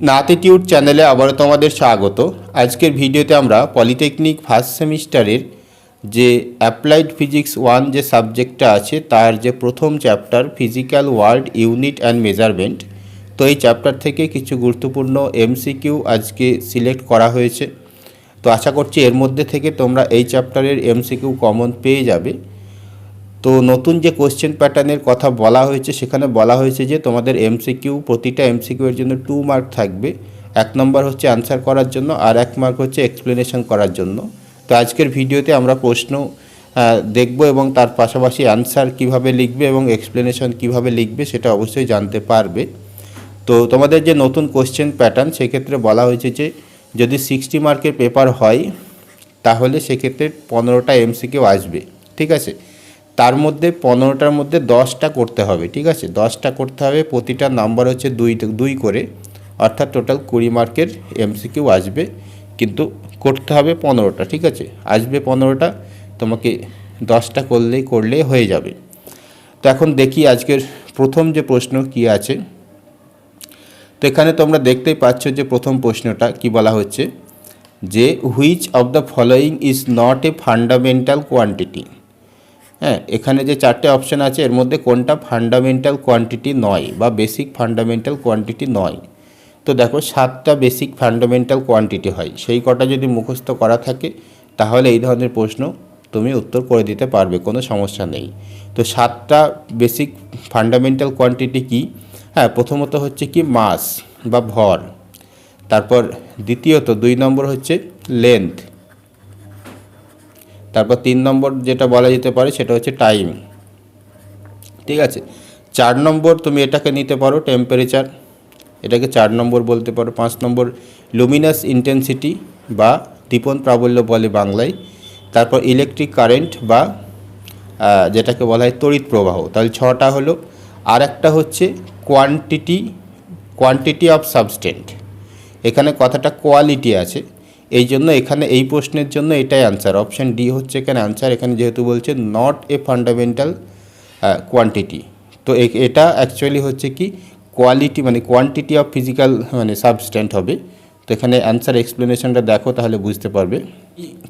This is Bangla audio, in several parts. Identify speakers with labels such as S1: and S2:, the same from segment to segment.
S1: নাতিটিউড চ্যানেলে আবারও তোমাদের স্বাগত। আজকের ভিডিওতে আমরা পলিটেকনিক ফার্স্ট সেমিস্টারের যে অ্যাপ্লাইড ফিজিক্স 1 যে সাবজেক্টটা আছে তার যে প্রথম chapter physical world unit and measurement, তো এই চ্যাপ্টার থেকে কিছু গুরুত্বপূর্ণ এমসিকিউ আজকে সিলেক্ট করা হয়েছে। তো আশা করছি এর মধ্যে থেকে তোমরা এই চ্যাপ্টারের এমসিকিউ কমন পেয়ে যাবে। তো নতুন যে কোশ্চেন প্যাটার্নের কথা বলা হয়েছে সেখানে বলা হয়েছে যে তোমাদের এমসিকিউ প্রতিটা এমসিকিউ এর জন্য 2 মার্ক থাকবে। 1 নম্বর হচ্ছে অ্যান্সার করার জন্য আর 1 মার্ক হচ্ছে এক্সপ্লেনেশন করার জন্য। তো আজকের ভিডিওতে আমরা প্রশ্ন দেখব এবং তার পাশাপাশি অ্যান্সার কিভাবে লিখবে এবং এক্সপ্লেনেশন কিভাবে লিখবে সেটা অবশ্যই জানতে পারবে। তো তোমাদের যে নতুন কোশ্চেন প্যাটার্ন সেক্ষেত্রে বলা হয়েছে যে যদি 60 মার্কের পেপার হয় তাহলে সেক্ষেত্রে 15টা এমসিকিউ আসবে, ঠিক আছে। তার মধ্যে 15টার মধ্যে 10টা করতে হবে, ঠিক আছে। 10টা করতে হবে, প্রতিটা নাম্বার হচ্ছে 2 করে, অর্থাৎ টোটাল 20 মার্কের এমসিকিউ আসবে, কিন্তু করতে হবে 15টা, ঠিক আছে। আসবে 15টা, তোমাকে 10টা করলেই হয়ে যাবে। তো এখন দেখি আজকের প্রথম যে প্রশ্ন কি আছে। তো এখানে তোমরা দেখতেই পাচ্ছ যে প্রথম প্রশ্নটা কি বলা হচ্ছে যে which of the following is not a fundamental quantity. হ্যাঁ, এখানে যে 4টে অপশান আছে এর মধ্যে কোনটা ফান্ডামেন্টাল কোয়ান্টিটি নয় বা বেসিক ফান্ডামেন্টাল কোয়ান্টিটি নয়। তো দেখো 7টা বেসিক ফান্ডামেন্টাল কোয়ান্টিটি হয়, সেই কটা যদি মুখস্থ করা থাকে তাহলে এই ধরনের প্রশ্ন তুমি উত্তর করে দিতে পারবে, কোনো সমস্যা নেই। তো 7টা বেসিক ফান্ডামেন্টাল কোয়ান্টিটি কি? হ্যাঁ, প্রথমত হচ্ছে কি মাস বা ভর, তারপর দ্বিতীয়ত 2 নম্বর হচ্ছে লেন্থ, তারপর 3 নম্বর যেটা বলা যেতে পারে সেটা হচ্ছে টাইম, ঠিক আছে। 4 নম্বর তুমি এটাকে নিতে পারো টেম্পারেচার, এটাকে 4 নম্বর বলতে পারো। 5 নম্বর লুমিনাস ইন্টেন্সিটি বা দীপন প্রাবল্য বলে বাংলায়। তারপর ইলেকট্রিক কারেন্ট বা যেটাকে বলা হয় তড়িৎ প্রবাহ, তাহলে 6টা হলো। আর একটা হচ্ছে কোয়ান্টিটি অফ সাবস্টেন্ট, এখানে কথাটা কোয়ালিটি আছে, এই জন্য এখানে এই প্রশ্নের জন্য এটাই অ্যান্সার, অপশান ডি হচ্ছে এখানে অ্যান্সার। এখানে যেহেতু বলছে নট এ ফান্ডামেন্টাল কোয়ান্টিটি, তো এটা অ্যাকচুয়ালি হচ্ছে কি কোয়ালিটি মানে কোয়ান্টিটি অফ ফিজিক্যাল মানে সাবস্ট্যান্ট হবে। তো এখানে অ্যান্সার এক্সপ্লেনেশনটা দেখো তাহলে বুঝতে পারবে।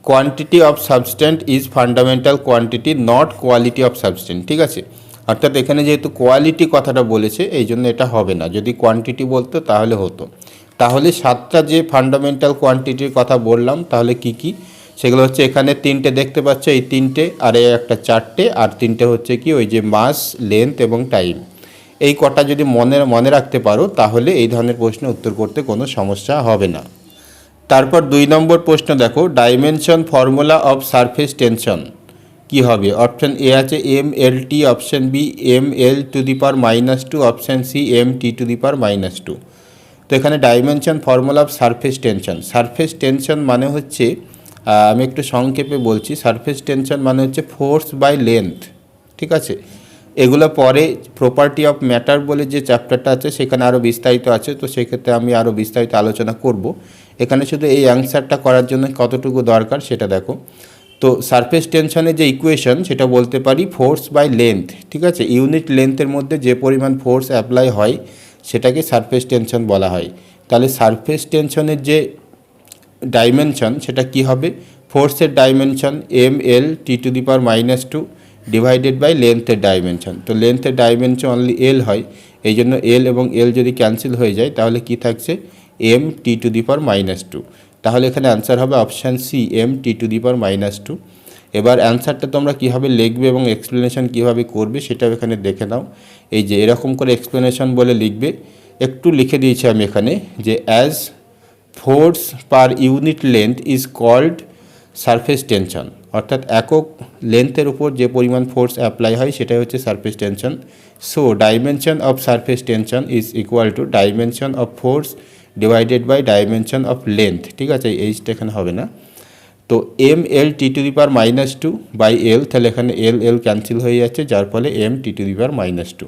S1: Quantity of substance is fundamental quantity not quality of substance, ঠিক আছে। অর্থাৎ এখানে যেহেতু কোয়ালিটি কথাটা বলেছে এই জন্য এটা হবে না, যদি কোয়ান্টিটি বলতো তাহলে হতো। তাহলে 7টা যে ফান্ডামেন্টাল কোয়ান্টিটির কথা বললাম তাহলে কি কি, সেগুলো হচ্ছে এখানে 3টে দেখতে পাচ্ছ, এই 3টে, আর এই একটা 4টে, আর 3টে হচ্ছে কি ওই যে মাস, লেন্থ এবং টাইম। এই কটা যদি মনে রাখতে পারো তাহলে এই ধরনের প্রশ্নের উত্তর করতে কোনো সমস্যা হবে না। তারপর 2 নম্বর প্রশ্ন দেখো, dimension formula of surface tension কি হবে? অপশান এ আছে MLT, option B ML⁻², option C MT⁻²। তো এখানে dimension formula of surface tension মানে হচ্ছে, আমি একটু সংক্ষেপে বলছি, সারফেস টেনশন মানে হচ্ছে ফোর্স বাই লেন্থ, ঠিক আছে। এগুলো পরে প্রপার্টি অফ ম্যাটার বলে যে চ্যাপ্টারটা আছে সেখানে আরও বিস্তারিত আছে, তো সেক্ষেত্রে আমি আরও বিস্তারিত আলোচনা করব। এখানে শুধু এই অ্যান্সারটা করার জন্য কতটুকু দরকার সেটা দেখো। তো সারফেস টেনশনের যে ইকুয়েশন সেটা বলতে পারি ফোর্স বাই লেন্থ, ঠিক আছে। ইউনিট লেন্থের মধ্যে যে পরিমাণ ফোর্স অ্যাপ্লাই হয় সেটাকে সারফেস টেনশন বলা হয়। তাহলে সারফেস টেনশনের যে ডাইমেনশন সেটা কি হবে? ফোর্সের ডাইমেনশন ML⁻² ডিভাইডেড বাই লেন্থের ডাইমেনশন। তো লেন্থের ডাইমেনশন অনলি L হয়, এই জন্য L এবং L যদি ক্যান্সেল হয়ে যায় তাহলে কি থাকছে MT⁻²। তাহলে এখানে অ্যান্সার হবে অপশান সি MT⁻²। এবার অ্যান্সারটা তোমরা কীভাবে লিখবে এবং এক্সপ্লেনেশন কীভাবে করবে সেটাও এখানে দেখে নাও। এই যে এরকম করে এক্সপ্লেনেশন বলে লিখবে, একটু লিখে দিয়েছি আমি এখানে যে as force per unit length is called surface tension, অর্থাৎ একক লেন্থের উপর যে পরিমাণ ফোর্স অ্যাপ্লাই হয় সেটাই হচ্ছে surface tension. So dimension of surface tension is equal to dimension of force divided by dimension of length, ঠিক আছে। এইচটা এখানে হবে না। তো ML⁻² বাই L, তাহলে এখানে L ক্যান্সেল হয়ে যাচ্ছে যার ফলে MT⁻²।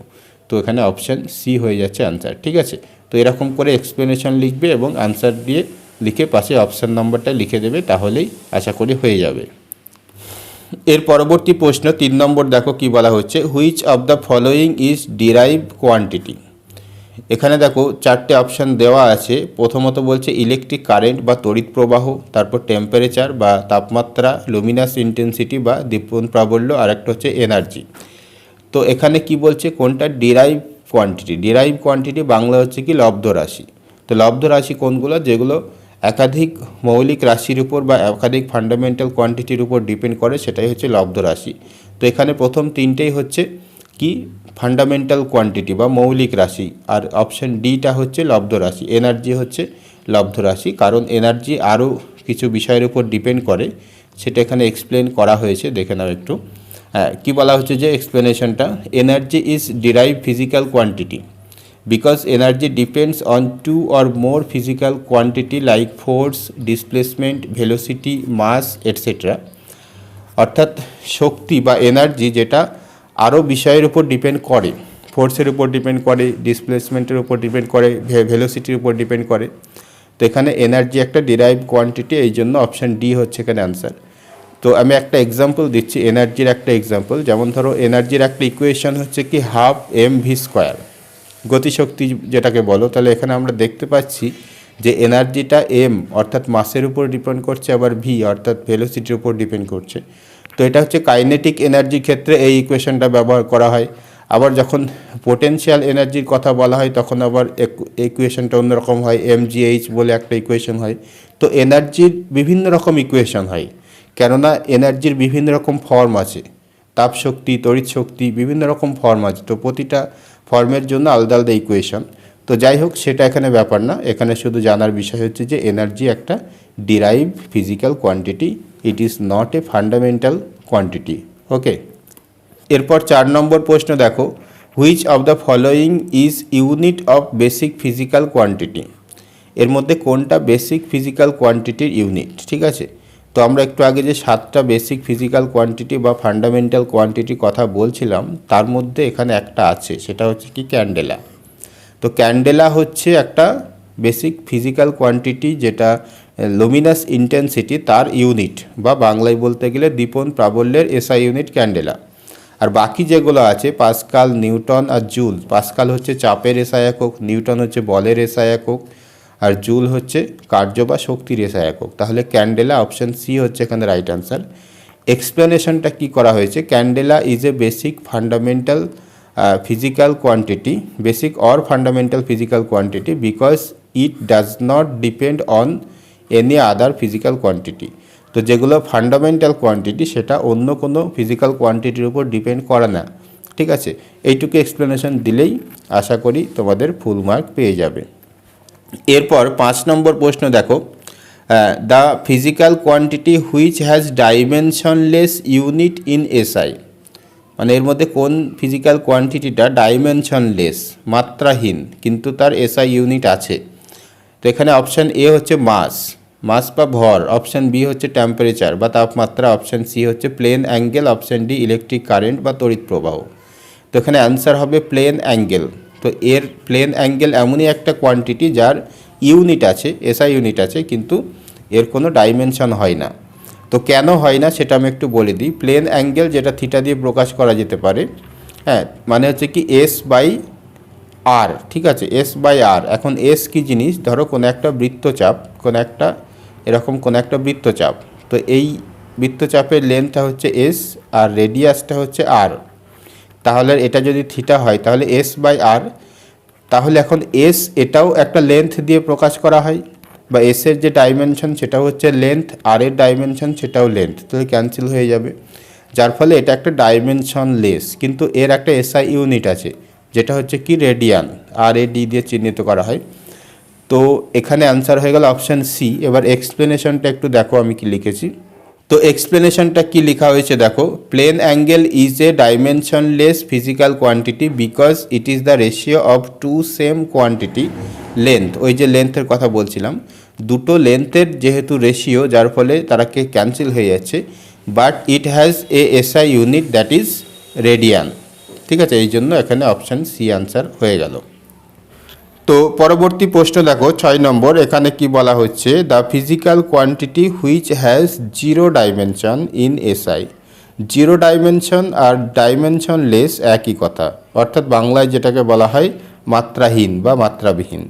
S1: তো এখানে অপশান সি হয়ে যাচ্ছে অ্যান্সার, ঠিক আছে। তো এরকম করে এক্সপ্লেনেশন লিখবে এবং আনসার দিয়ে লিখে পাশে অপশান নম্বরটা লিখে দেবে, তাহলেই আশা করি হয়ে যাবে। এর পরবর্তী প্রশ্ন 3 নম্বর দেখো কি বলা হচ্ছে, which of the following is derived quantity. এখানে দেখো চারটে অপশান দেওয়া আছে। প্রথমত বলছে ইলেকট্রিক কারেন্ট বা তড়িৎ প্রবাহ, তারপর টেম্পারেচার বা তাপমাত্রা, লুমিনাস ইন্টেন্সিটি বা দীপন প্রাবল্য, আর একটা হচ্ছে এনার্জি। তো এখানে কি বলছে, কোনটা derive quantity? Derive quantity Bangla হচ্ছে কি লব্ধ রাশি। তো লব্ধ রাশি কোনগুলো? যেগুলো একাধিক মৌলিক রাশির উপর বা একাধিক ফান্ডামেন্টাল কোয়ান্টিটির উপর ডিপেন্ড করে, সেটাই হচ্ছে লব্ধ রাশি। তো এখানে প্রথম তিনটেই হচ্ছে কি ফান্ডামেন্টাল কোয়ান্টিটি বা মৌলিক রাশি, আর অপশন ডিটা হচ্ছে লব্ধ রাশি। এনার্জি হচ্ছে লব্ধ রাশি, কারণ এনার্জি আরও কিছু বিষয়ের উপর ডিপেন্ড করে, সেটা এখানে এক্সপ্লেন করা হয়েছে, দেখে নাও একটু। কি বলা হচ্ছে যে এক্সপ্লেনেশনটা, energy is derive physical quantity because energy depends on two or more physical quantity like force, displacement, velocity, mass etcetera. অর্থাৎ শক্তি বা এনার্জি যেটা আরও বিষয়ের উপর ডিপেন্ড করে, ফোর্সের উপর ডিপেন্ড করে, ডিসপ্লেসমেন্টের উপর ডিপেন্ড করে, ভেলোসিটির উপর ডিপেন্ড করে। তো এখানে এনার্জি একটা ডিরাইভ কোয়ান্টিটি, এই জন্য অপশান ডি হচ্ছে এখানে অ্যান্সার। তো আমি একটা এক্সাম্পল দিচ্ছি, এনার্জির একটা এক্সাম্পল। যেমন ধরো এনার্জির একটা ইকুয়েশন হচ্ছে কি হাফ এম ভি স্কোয়ার, গতিশক্তি যেটাকে বলো। তাহলে এখানে আমরা দেখতে পাচ্ছি যে এনার্জিটা এম অর্থাৎ মাসের উপর ডিপেন্ড করছে, আবার ভি অর্থাৎ ভেলোসিটির উপর ডিপেন্ড করছে। তো এটা হচ্ছে কাইনেটিক এনার্জির ক্ষেত্রে এই ইকুয়েশনটা ব্যবহার করা হয়। আবার যখন পোটেনশিয়াল এনার্জির কথা বলা হয় তখন আবার ইকুয়েশনটা অন্যরকম হয়, এমজিএইচ বলে একটা ইকুয়েশন হয়। তো এনার্জির বিভিন্ন রকম ইকুয়েশন হয়, কেননা এনার্জির বিভিন্ন রকম ফর্ম আছে, তাপ শক্তি, তড়িৎ শক্তি, বিভিন্ন রকম ফর্ম আছে। তো প্রতিটা ফর্মের জন্য আলাদা আলাদা ইকুয়েশন। তো যাই হোক, সেটা এখানে ব্যাপার না, এখানে শুধু জানার বিষয় হচ্ছে যে এনার্জি একটা derive physical quantity, it is not a fundamental quantity. Okay, এরপর 4 নম্বর প্রশ্ন দেখো, which of the following is unit of basic physical quantity? এর মধ্যে কোনটা বেসিক ফিজিক্যাল কোয়ান্টিটির ইউনিট? ঠিক আছে, তো আমরা একটু আগে যে 7টা বেসিক ফিজিক্যাল কোয়ান্টিটি বা ফান্ডামেন্টাল কোয়ান্টিটির কথা বলছিলাম, তার মধ্যে এখানে একটা আছে, সেটা হচ্ছে কি ক্যান্ডেলা। তো ক্যান্ডেলা হচ্ছে একটা বেসিক ফিজিক্যাল কোয়ান্টিটি, যেটা লুমিনাস ইন্টেন্সিটি তার ইউনিট, বা বাংলায় বলতে গেলে দীপন প্রাবল্যের এসআই ইউনিট ক্যান্ডেলা। আর বাকি যেগুলো আছে পাস্কাল, নিউটন আর জুল। পাস্কাল হচ্ছে চাপের এসআই একক, নিউটন হচ্ছে বলের এসআই একক, আর জুল হচ্ছে কার্য বা শক্তির এসআই একক। তাহলে ক্যান্ডেলা অপশন সি হচ্ছে এখানে রাইট আনসার। এক্সপ্লেনেশনটা কি করা হয়েছে, candela is a basic fundamental physical quantity, basic or fundamental physical quantity because it does not depend on any other physical quantity. তো যেগুলো ফান্ডামেন্টাল কোয়ান্টিটি সেটা অন্য কোনো ফিজিক্যাল কোয়ান্টিটির উপর ডিপেন্ড করে না। ঠিক আছে, এইটুকু এক্সপ্লেনেশন দিলেই আশা করি তোমাদের ফুল মার্ক পেয়ে যাবে। এরপর 5 নম্বর প্রশ্ন দেখো, the physical quantity which has dimensionless unit in SI. মানে এর মধ্যে কোন ফিজিক্যাল কোয়ান্টিটিটা ডাইমেনশনলেস, মাত্রাহীন, কিন্তু তার এসআই ইউনিট আছে? তো এখানে অপশান এ হচ্ছে মাস, মাস বা ভর, অপশান বি হচ্ছে টেম্পারেচার বা তাপমাত্রা, অপশান সি হচ্ছে plane angle, option D electric current বা তড়িৎ প্রবাহ। তো এখানে অ্যান্সার হবে প্লেন অ্যাঙ্গেল। তো এর প্লেন অ্যাঙ্গেল এমনই একটা কোয়ান্টিটি যার ইউনিট আছে, এসআই ইউনিট আছে, কিন্তু এর কোনো ডাইমেনশন হয় না। তো কেন হয় না সেটা আমি একটু বলে দিই। প্লেন অ্যাঙ্গেল যেটা থিটা দিয়ে প্রকাশ করা যেতে পারে, হ্যাঁ, মানে হচ্ছে কি এস বাই আর। ঠিক আছে, এস বাই আর। এখন এস কি জিনিস, ধরো কোনো একটা বৃত্তচাপ, কোনো একটা এরকম কোনো একটা বৃত্তচাপ, তো এই বৃত্তচাপের লেন্থটা হচ্ছে এস আর রেডিয়াসটা হচ্ছে আর। তাহলে এটা যদি থিটা হয় তাহলে এস বাই আর। তাহলে এখন এস এটাও একটা লেন্থ দিয়ে প্রকাশ করা হয়, বা এসের যে ডাইমেনশন সেটা হচ্ছে লেন্থ, আর এর ডাইমেনশন সেটাও লেন্থ, তাহলে ক্যান্সেল হয়ে যাবে, যার ফলে এটা একটা ডাইমেনশন লেস। কিন্তু এর একটা এসআই ইউনিট আছে যেটা হচ্ছে কি রেডিয়ান, আর এ ডি দিয়ে চিহ্নিত করা হয়। তো এখানে অ্যান্সার হয়ে গেল অপশান সি। এবার এক্সপ্লেনেশনটা একটু দেখো আমি কি লিখেছি। তো এক্সপ্লেনেশনটা কি লেখা হয়েছে দেখো, plane angle is a dimensionless physical quantity because it is the ratio of two same quantity length. ওই যে লেন্থের কথা বলছিলাম, দুটো লেন্থের যেহেতু রেশিও, যার ফলে তারাকে ক্যান্সেল হয়ে যাচ্ছে, but it has a SI unit that is radian. ঠিক আছে, এই জন্য এখানে অপশান সি আনসার হয়ে গেল। তো পরবর্তী প্রশ্ন দেখো 6 নম্বর, এখানে কি বলা হচ্ছে, the physical quantity which has zero dimension in SI. Zero dimension আর ডাইমেনশনলেস একই কথা, অর্থাৎ বাংলায় যেটাকে বলা হয় মাত্রাহীন বা মাত্রাবিহীন।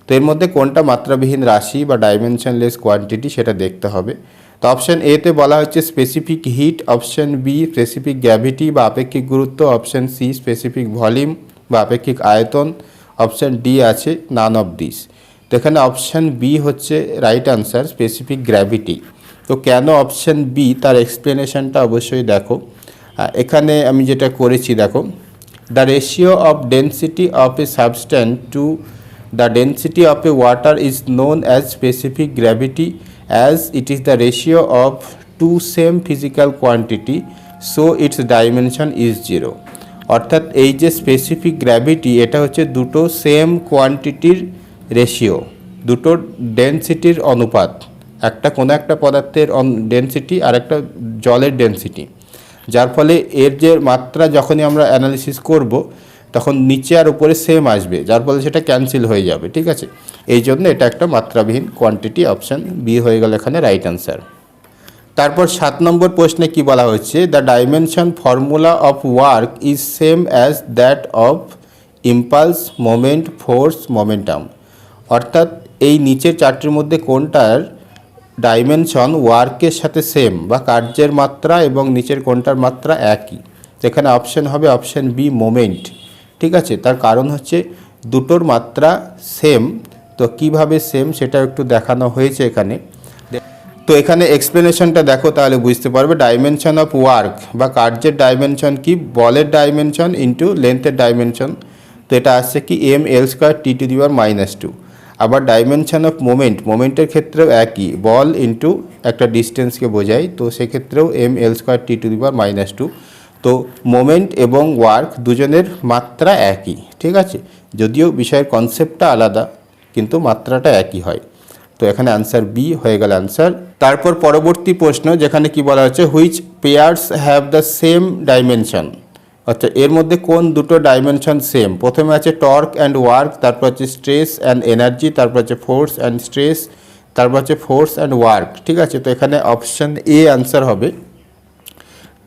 S1: তো এর মধ্যে কোনটা মাত্রাবিহীন রাশি বা ডাইমেনশনলেস কোয়ান্টিটি সেটা দেখতে হবে। তো অপশান এতে বলা হচ্ছে specific hit, option B specific gravity বা আপেক্ষিক গুরুত্ব, অপশান সি স্পেসিফিক ভলিউম বা আপেক্ষিক আয়তন, অপশান ডি আছে নান অফ দিস। তো এখানে অপশান বি হচ্ছে রাইট আনসার, স্পেসিফিক গ্র্যাভিটি। তো কেন অপশান বি তার এক্সপ্লেনেশনটা অবশ্যই দেখো। এখানে আমি যেটা করেছি দেখো, the ratio of density of A substance to the density of a water is known as specific gravity as it is the ratio of two same physical quantity so its dimension is 0। অর্থাৎ এই যে স্পেসিফিক গ্র্যাভিটি এটা হচ্ছে দুটো সেম কোয়ান্টিটির রেশিও, দুটো ডেনসিটির অনুপাত, একটা কোনো একটা পদার্থের ডেনসিটি আর একটা জলের ডেনসিটি, যার ফলে এর যে মাত্রা যখনই আমরা অ্যানালিসিস করব তখন নিচে আর উপরে সেম আসবে, যার ফলে সেটা ক্যান্সেল হয়ে যাবে। ঠিক আছে, এই জন্য এটা একটা মাত্রাবিহীন কোয়ান্টিটি, অপশান বি হয়ে গেল এখানে রাইট অ্যান্সার। তারপর 7 নম্বর প্রশ্নে কি বলা হচ্ছে, the dimension formula of work is same as that of impulse, moment, force, momentum. অর্থাৎ এই নিচের চারটির মধ্যে কোনটার ডাইমেনশন ওয়ার্কের সাথে সেম বা কার্যের মাত্রা এবং নিচের কোনটার মাত্রা একই। এখানে অপশান হবে অপশান বি মোমেন্ট। ঠিক আছে, তার কারণ হচ্ছে দুটোর মাত্রা সেম। তো কিভাবে সেম সেটা একটু দেখানো হয়েছে এখানে। তো এখানে এক্সপ্লেনেশনটা দেখো তাহলে বুঝতে পারবে। ডাইমেনশন অফ ওয়ার্ক বা কার্যের ডাইমেনশন কি, বলের ডাইমেনশন ইন্টু লেন্থের ডাইমেনশন। তো এটা আসছে কি M L square T to the power -2। আবার ডাইমেনশন অফ মোমেন্ট, মোমেন্টের ক্ষেত্রেও একই, বল ইন্টু একটা ডিস্টেন্সকে বোঝায়, তো সেক্ষেত্রেও M L square T to the power -2। তো মোমেন্ট এবং ওয়ার্ক দুজনের মাত্রা একই। ঠিক আছে, যদিও বিষয়ের কনসেপ্টটা আলাদা কিন্তু মাত্রাটা একই হয়। তো এখানে আনসার বি হয়ে গেল আনসার। তারপর পরবর্তী প্রশ্ন যেখানে কি বলা হচ্ছে, which pairs have the same dimension. আচ্ছা, এর মধ্যে কোন দুটো ডাইমেনশন সেম। প্রথমে আছে টর্ক অ্যান্ড ওয়ার্ক, তারপর হচ্ছে স্ট্রেস অ্যান্ড এনার্জি, তারপর হচ্ছে ফোর্স অ্যান্ড স্ট্রেস, তারপর হচ্ছে ফোর্স অ্যান্ড ওয়ার্ক। ঠিক আছে, তো এখানে অপশান এ আনসার হবে।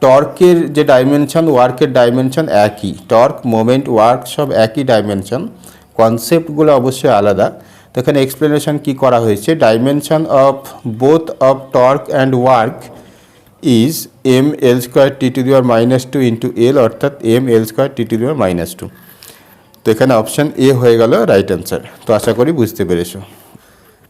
S1: টর্কের যে ডাইমেনশন ওয়ার্কের ডাইমেনশন একই, টর্ক, মোমেন্ট, ওয়ার্ক সব একই ডাইমেনশন, কনসেপ্টগুলো অবশ্যই আলাদা। তো এখানে এক্সপ্লেনেশন কি করা হয়েছে, dimension of both of torque and work is M L square T to the power -2 into L, অর্থাৎ M L square T to the power -2। তো এখানে অপশান এ হয়ে গেল রাইট অ্যান্সার। তো আশা করি বুঝতে পেরেছো।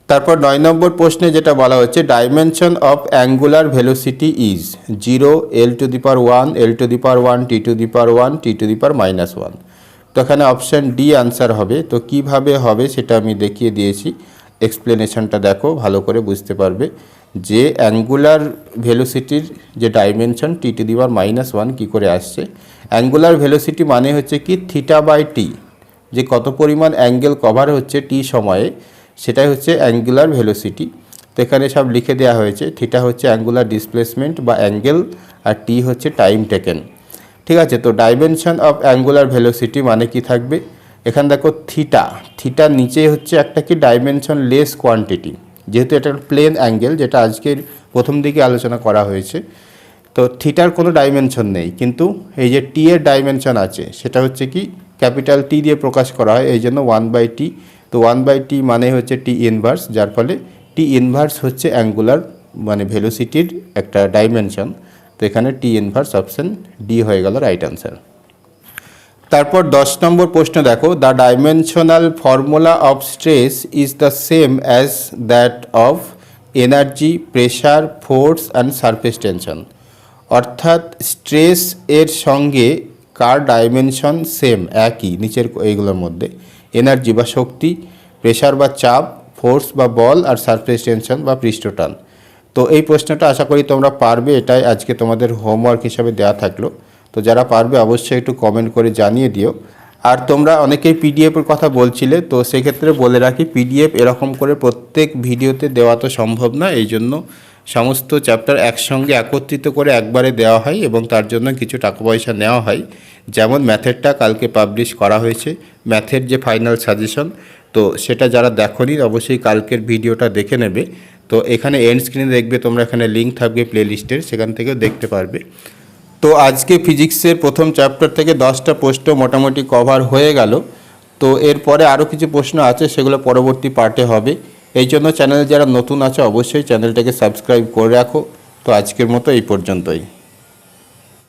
S1: তারপর 9 নম্বর প্রশ্নে যেটা বলা হচ্ছে, dimension of angular velocity is 0, L to the power 1, L to the power 1, T to the power 1, T to the power -1। তো এখানে অপশান ডি আনসার হবে। তো কিভাবে হবে সেটা আমি দেখিয়ে দিয়েছি, এক্সপ্লেনেশনটা দেখো ভালো করে বুঝতে পারবে যে অ্যাঙ্গুলার ভেলোসিটির যে dimension T to the power -1 কী করে আসছে। অ্যাঙ্গুলার ভেলোসিটি মানে হচ্ছে কি থিটা বাই টি, যে কত পরিমাণ অ্যাঙ্গেল কভার হচ্ছে টি সময়ে, সেটাই হচ্ছে অ্যাঙ্গুলার ভেলোসিটি। তো এখানে সব লিখে দেওয়া হয়েছে, থিটা হচ্ছে অ্যাঙ্গুলার ডিসপ্লেসমেন্ট বা অ্যাঙ্গেল, আর টি হচ্ছে টাইম টেকেন। ঠিক আছে, তো ডাইমেনশন অফ অ্যাঙ্গুলার ভেলোসিটি মানে কি থাকবে, এখানে দেখো থিটার নিচে হচ্ছে একটা কি ডাইমেনশন লেস কোয়ান্টিটি, যেহেতু এটা প্লেন অ্যাঙ্গেল যেটা আজকের প্রথম দিকে আলোচনা করা হয়েছে। তো থিটার কোনো ডাইমেনশন নেই, কিন্তু এই যে টি এর ডাইমেনশন আছে সেটা হচ্ছে কি ক্যাপিটাল টি দিয়ে প্রকাশ করা হয়, এই জন্য 1/t। তো 1/t মানে হচ্ছে টি ইনভার্স, যার ফলে টি ইনভার্স হচ্ছে অ্যাঙ্গুলার মানে ভেলোসিটির একটা ডাইমেনশন। তো এখানে টি ইনভার্স অপশান ডি হয়ে গেল রাইট আনসার। তারপর 10 নম্বর প্রশ্ন দেখো, the dimensional formula of stress is the same as that of energy, pressure, force and surface tension. অর্থাৎ স্ট্রেস এর সঙ্গে কার ডাইমেনশন সেম, একই নিচের এইগুলোর মধ্যে, এনার্জি বা শক্তি, প্রেশার বা চাপ, ফোর্স বা বল, আর সারফেস টেনশন বা পৃষ্ঠটান। তো এই প্রশ্নটা আশা করি তোমরা পারবে, এটাই আজকে তোমাদের হোমওয়ার্ক হিসাবে দেওয়া থাকলো। তো যারা পারবে অবশ্যই একটু কমেন্ট করে জানিয়ে দিও। আর তোমরা অনেকেই পিডিএফের কথা বলছিলে, তো সেক্ষেত্রে বলে রাখি পিডিএফ এরকম করে প্রত্যেক ভিডিওতে দেওয়া তো সম্ভব না, এই জন্য সমস্ত চ্যাপ্টার একসঙ্গে একত্রিত করে একবারে দেওয়া হয় এবং তার জন্য কিছু টাকা পয়সা নেওয়া হয়। যেমন ম্যাথেরটা কালকে পাবলিশ করা হয়েছে, ম্যাথের যে ফাইনাল সাজেশন, তো সেটা যারা দেখোনি অবশ্যই কালকের ভিডিওটা দেখে নেবে। তো এখানে এন্ড স্ক্রিনে দেখবে তোমরা, এখানে লিঙ্ক থাকবে প্লেলিস্টের, সেখান থেকেও দেখতে পারবে। তো আজকে ফিজিক্সের প্রথম চ্যাপ্টার থেকে 10টা প্রশ্ন মোটামুটি কভার হয়ে গেল। তো এরপরে আরও কিছু প্রশ্ন আছে, সেগুলো পরবর্তী পার্টে হবে। এই জন্য চ্যানেলে যারা নতুন আছে অবশ্যই চ্যানেলটাকে সাবস্ক্রাইব করে রাখো। তো আজকের মতো এই পর্যন্তই।